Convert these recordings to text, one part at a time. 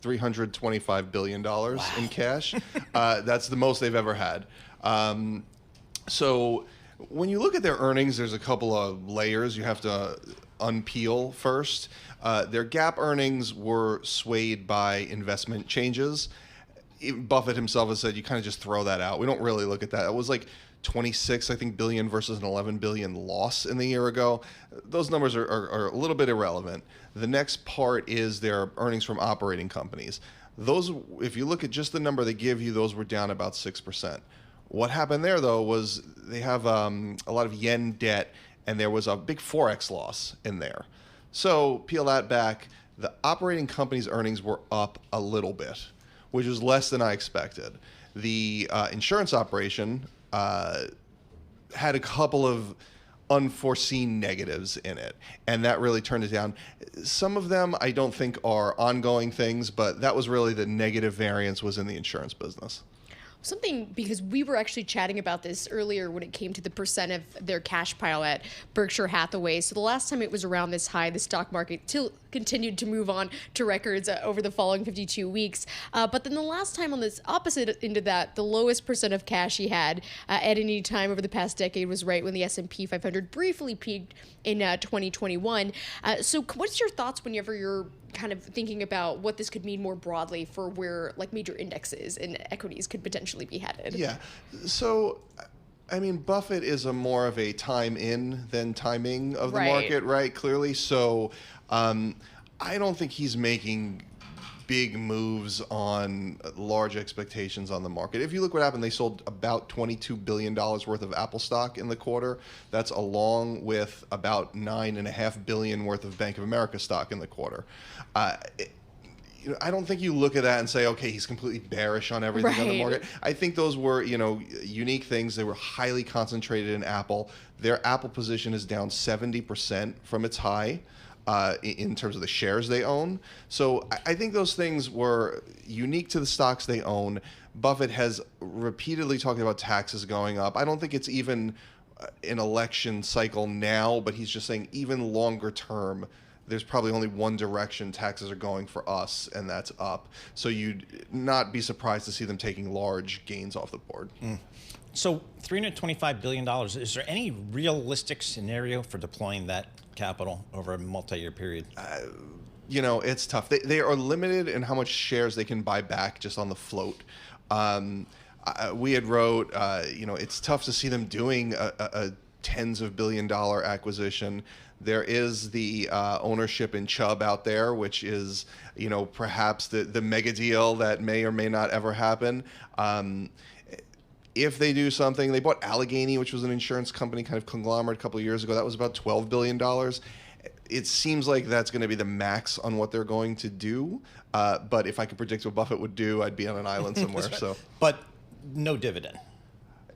$325 billion in cash. That's the most they've ever had. So when you look at their earnings, there's a couple of layers you have to unpeel first. Their GAAP earnings were swayed by investment changes. Buffett himself has said you kind of just throw that out. We don't really look at that. It was like 26, I think, billion versus an 11 billion loss in the year ago. Those numbers are a little bit irrelevant. The next part is their earnings from operating companies. Those, if you look at just the number they give you, those were down about 6%. What happened there, though, was they have a lot of yen debt, and there was a big Forex loss in there. So peel that back. The operating company's earnings were up a little bit, which was less than I expected. The insurance operation had a couple of unforeseen negatives in it, and that really turned it down. Some of them I don't think are ongoing things, but that was really the negative variance was in the insurance business. Something, because we were actually chatting about this earlier when it came to the percent of their cash pile at Berkshire Hathaway. So the last time it was around this high, the stock market continued to move on to records over the following 52 weeks. But then the last time on this opposite end of that, the lowest percent of cash he had at any time over the past decade was right when the S&P 500 briefly peaked in 2021. So what's your thoughts whenever you're kind of thinking about what this could mean more broadly for where like major indexes and equities could potentially be headed? Yeah. So, I mean, Buffett is a more of a time in than timing of the market, right? Clearly. So, I don't think he's making big moves on large expectations on the market. If you look what happened, they sold about $22 billion worth of Apple stock in the quarter. That's along with about $9.5 billion worth of Bank of America stock in the quarter. I don't think you look at that and say, okay, he's completely bearish on everything on the market. I think those were, unique things. They were highly concentrated in Apple. Their Apple position is down 70% from its high. In terms of the shares they own. So I think those things were unique to the stocks they own. Buffett has repeatedly talked about taxes going up. I don't think it's even an election cycle now, but he's just saying even longer term, there's probably only one direction taxes are going for us, and that's up. So you'd not be surprised to see them taking large gains off the board. So $325 billion, is there any realistic scenario for deploying that capital over a multi-year period? It's tough. They are limited in how much shares they can buy back just on the float. We had wrote, it's tough to see them doing a tens of billion dollar acquisition. There is the ownership in Chubb out there, which is, perhaps the mega deal that may or may not ever happen. If they do something, they bought Allegheny, which was an insurance company kind of conglomerate a couple of years ago. That was about $12 billion. It seems like that's going to be the max on what they're going to do. But if I could predict what Buffett would do, I'd be on an island somewhere. So, but no dividend.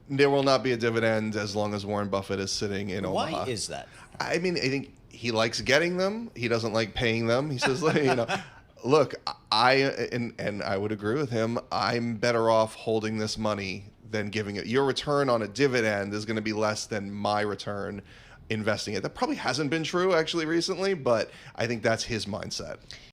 There will not be a dividend as long as Warren Buffett is sitting in Omaha. Why is that? I mean, I think he likes getting them. He doesn't like paying them. He says, look, and I would agree with him. I'm better off holding this money than giving it. Your return on a dividend is going to be less than my return investing it. That probably hasn't been true actually recently, but I think that's his mindset.